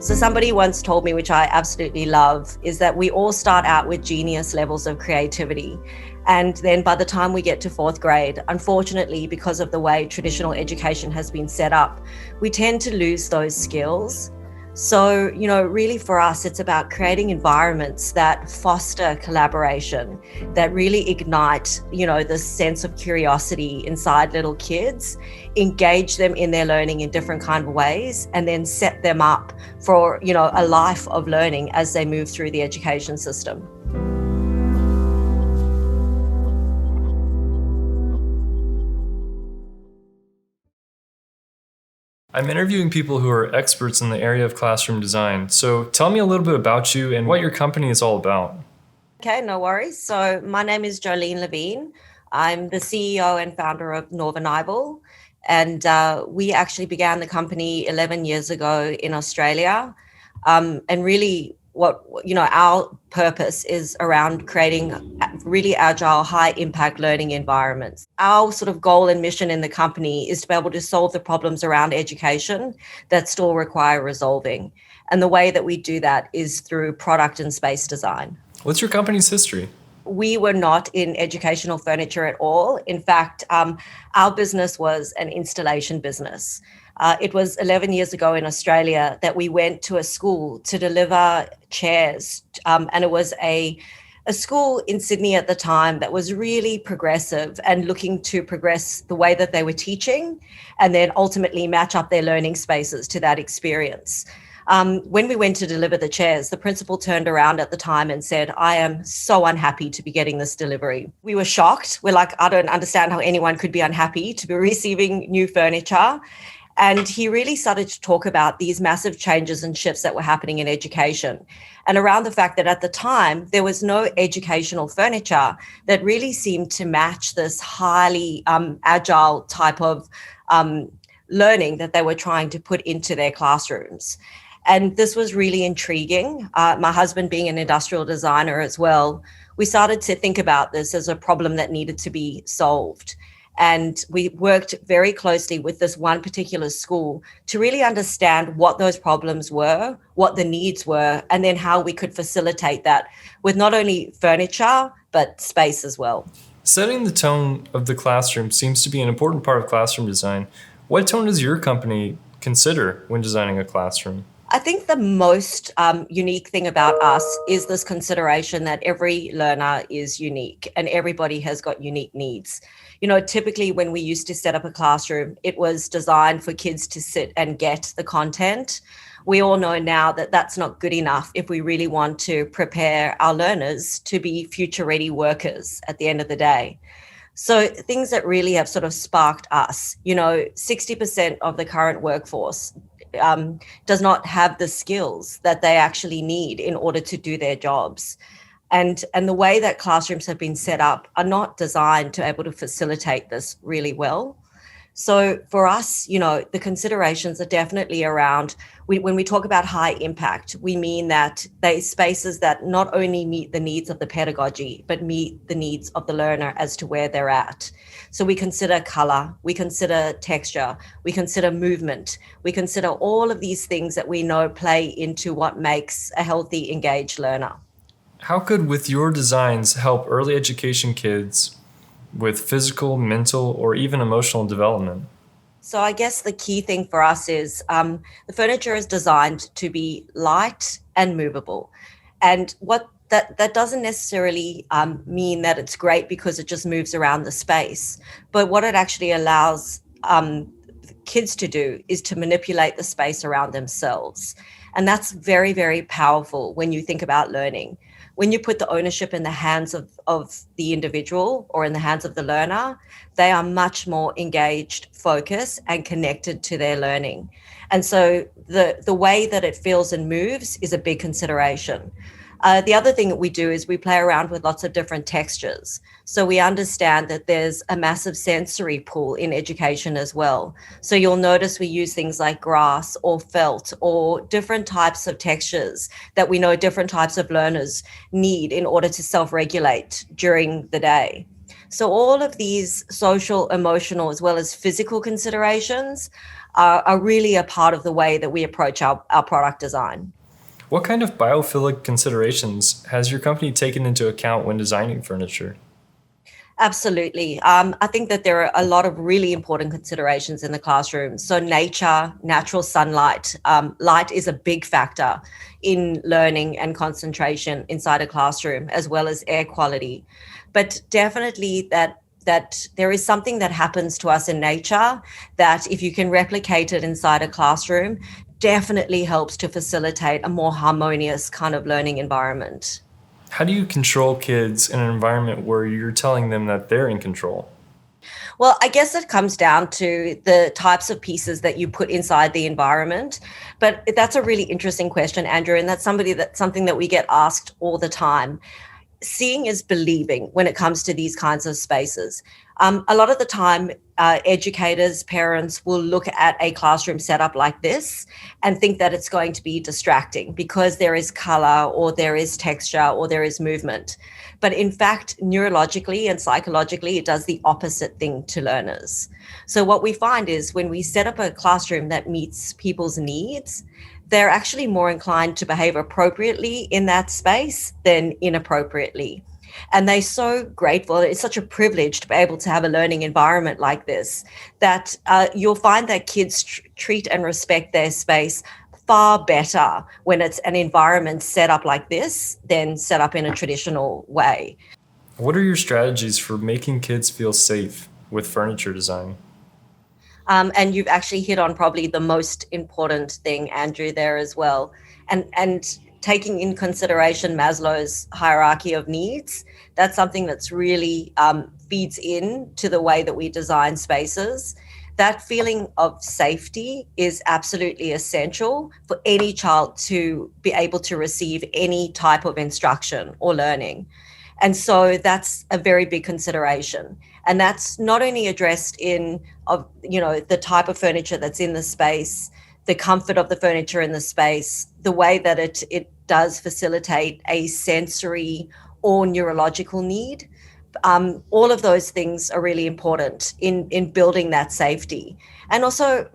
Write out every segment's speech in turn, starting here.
So somebody once told me, which I absolutely love, is that we all start out with genius levels of creativity. And then by the time we get to fourth grade, unfortunately, because of the way traditional education has been set up, we tend to lose those skills. So, really for us, it's about creating environments that foster collaboration, that really ignite, this sense of curiosity inside little kids, engage them in their learning in different kind of ways, and then set them up for, a life of learning as they move through the education system. I'm interviewing people who are experts in the area of classroom design. So tell me a little bit about you and what your company is all about. Okay, no worries. So my name is Jolene Levin. I'm the CEO and founder of NorvaNivel. And we actually began the company 11 years ago in Australia. And really our purpose is around creating really agile, high impact learning environments. Our sort of goal and mission in the company is to be able to solve the problems around education that still require resolving. And the way that we do that is through product and space design. What's your company's history? We were not in educational furniture at all. In fact, our business was an installation business. It was 11 years ago in Australia that we went to a school to deliver chairs. And it was a school in Sydney at the time that was really progressive and looking to progress the way that they were teaching and then ultimately match up their learning spaces to that experience. When we went to deliver the chairs, the principal turned around at the time and said, "I am so unhappy to be getting this delivery." We were shocked. We're like, I don't understand how anyone could be unhappy to be receiving new furniture. And he really started to talk about these massive changes and shifts that were happening in education, and around the fact that at the time, there was no educational furniture that really seemed to match this highly agile type of learning that they were trying to put into their classrooms. And this was really intriguing. My husband being an industrial designer as well, we started to think about this as a problem that needed to be solved. And we worked very closely with this one particular school to really understand what those problems were, what the needs were, and then how we could facilitate that with not only furniture, but space as well. Setting the tone of the classroom seems to be an important part of classroom design. What tone does your company consider when designing a classroom? I think the most unique thing about us is this consideration that every learner is unique and everybody has got unique needs. Typically when we used to set up a classroom, it was designed for kids to sit and get the content. We all know now that that's not good enough if we really want to prepare our learners to be future-ready workers at the end of the day. So things that really have sort of sparked us, 60% of the current workforce does not have the skills that they actually need in order to do their jobs. And the way that classrooms have been set up are not designed to be able to facilitate this really well. So for us, the considerations are definitely around, when we talk about high impact, we mean that they spaces that not only meet the needs of the pedagogy, but meet the needs of the learner as to where they're at. So we consider color, we consider texture, we consider movement, we consider all of these things that we know play into what makes a healthy, engaged learner. How could, with your designs, help early education kids with physical, mental, or even emotional development? So I guess the key thing for us is the furniture is designed to be light and movable. And what that doesn't necessarily mean that it's great because it just moves around the space. But what it actually allows kids to do is to manipulate the space around themselves. And that's very, very powerful when you think about learning. When you put the ownership in the hands of the individual or in the hands of the learner, they are much more engaged, focused, and connected to their learning. And so the way that it feels and moves is a big consideration. The other thing that we do is we play around with lots of different textures. So we understand that there's a massive sensory pool in education as well. So you'll notice we use things like grass or felt or different types of textures that we know different types of learners need in order to self-regulate during the day. So all of these social, emotional, as well as physical considerations are really a part of the way that we approach our product design. What kind of biophilic considerations has your company taken into account when designing furniture? Absolutely. I think that there are a lot of really important considerations in the classroom. So nature, natural sunlight, light is a big factor in learning and concentration inside a classroom, as well as air quality. But definitely that there is something that happens to us in nature that if you can replicate it inside a classroom, definitely helps to facilitate a more harmonious kind of learning environment. How do you control kids in an environment where you're telling them that they're in control? Well, I guess it comes down to the types of pieces that you put inside the environment. But that's a really interesting question, Andrew, and that's something that we get asked all the time. Seeing is believing when it comes to these kinds of spaces. A lot of the time, educators, parents will look at a classroom setup like this and think that it's going to be distracting because there is color or there is texture or there is movement. But in fact, neurologically and psychologically, it does the opposite thing to learners. So what we find is when we set up a classroom that meets people's needs, they're actually more inclined to behave appropriately in that space than inappropriately. And they're so grateful. It's such a privilege to be able to have a learning environment like this that you'll find that kids treat and respect their space far better when it's an environment set up like this than set up in a traditional way. What are your strategies for making kids feel safe with furniture design? And you've actually hit on probably the most important thing, Andrew, there as well. And taking in consideration Maslow's hierarchy of needs, that's something that's really feeds in to the way that we design spaces. That feeling of safety is absolutely essential for any child to be able to receive any type of instruction or learning. And so that's a very big consideration. And that's not only addressed in the type of furniture that's in the space, the comfort of the furniture in the space, the way that it does facilitate a sensory or neurological need. All of those things are really important in building that safety. And also,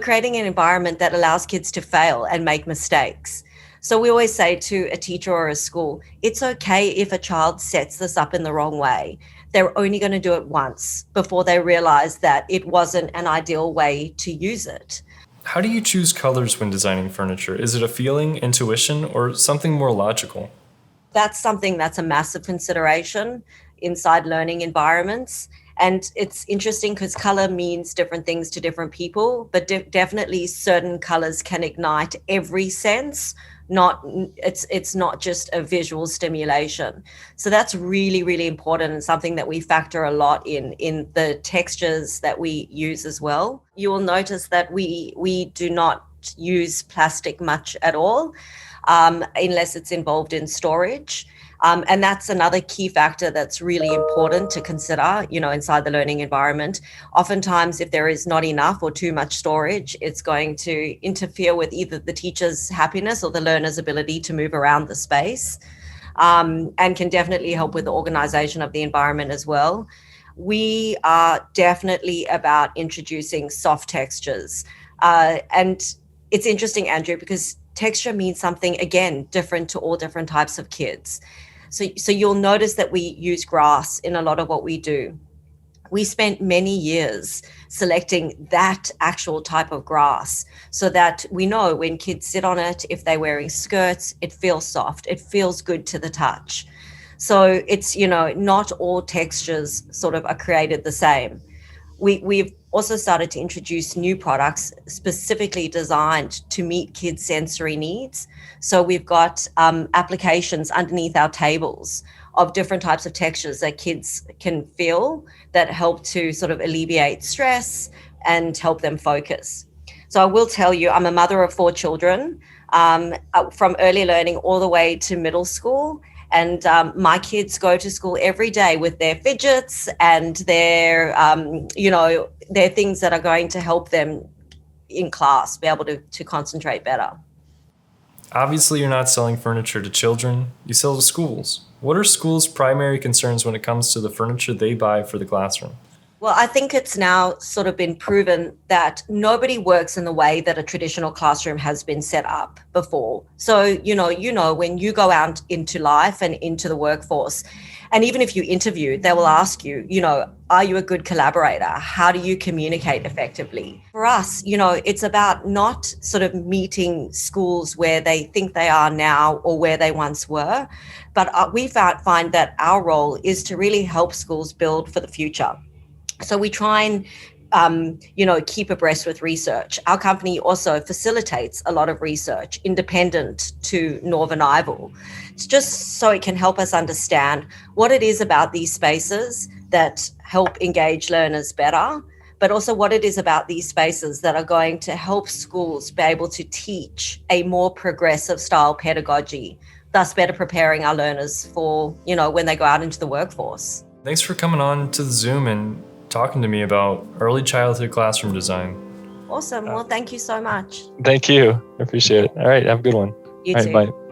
creating an environment that allows kids to fail and make mistakes. So we always say to a teacher or a school, it's okay if a child sets this up in the wrong way. They're only going to do it once before they realize that it wasn't an ideal way to use it. How do you choose colors when designing furniture? Is it a feeling, intuition, or something more logical? That's something that's a massive consideration inside learning environments. And it's interesting because color means different things to different people, but definitely certain colors can ignite every sense. It's not just a visual stimulation. So that's really, really important and something that we factor a lot in the textures that we use as well. You will notice that we do not use plastic much at all, unless it's involved in storage. And that's another key factor that's really important to consider, inside the learning environment. Oftentimes, if there is not enough or too much storage, it's going to interfere with either the teacher's happiness or the learner's ability to move around the space, and can definitely help with the organization of the environment as well. We are definitely about introducing soft textures. And it's interesting, Andrew, because texture means something, again, different to all different types of kids. So you'll notice that we use grass in a lot of what we do. We spent many years selecting that actual type of grass so that we know when kids sit on it, if they're wearing skirts, it feels soft, it feels good to the touch. So it's, not all textures sort of are created the same. We've also started to introduce new products specifically designed to meet kids' sensory needs. So we've got applications underneath our tables of different types of textures that kids can feel that help to sort of alleviate stress and help them focus. So I will tell you, I'm a mother of 4 children, from early learning all the way to middle school. And my kids go to school every day with their fidgets and their things that are going to help them in class be able to concentrate better. Obviously, you're not selling furniture to children, you sell to schools. What are schools' primary concerns when it comes to the furniture they buy for the classroom? Well, I think it's now sort of been proven that nobody works in the way that a traditional classroom has been set up before. So, when you go out into life and into the workforce, and even if you interview, they will ask you, are you a good collaborator? How do you communicate effectively? For us, it's about not sort of meeting schools where they think they are now or where they once were, but we find that our role is to really help schools build for the future. So we try and keep abreast with research. Our company also facilitates a lot of research independent to NorvaNivel. It's just so it can help us understand what it is about these spaces that help engage learners better, but also what it is about these spaces that are going to help schools be able to teach a more progressive style pedagogy, thus better preparing our learners for, when they go out into the workforce. Thanks for coming on to the Zoom and talking to me about early childhood classroom design. Awesome. Well, thank you so much. Thank you. I appreciate it. All right. Have a good one. You All too. right. Bye.